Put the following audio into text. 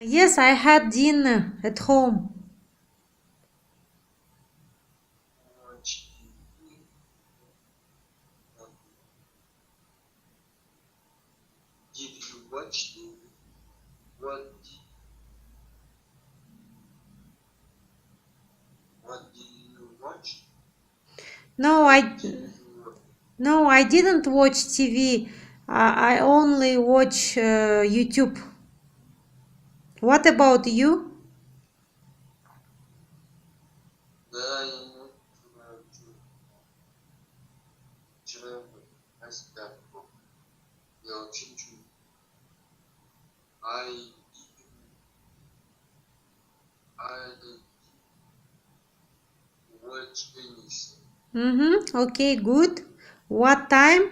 Yes, I had dinner at home. Watch TV. Did you watch TV? What what did you watch? No, What I did you no, I didn't watch TV. I only watch YouTube. What about you? learn to ask that book? Your children. I didn't watch anything. Mm-hmm. Okay, good. What time?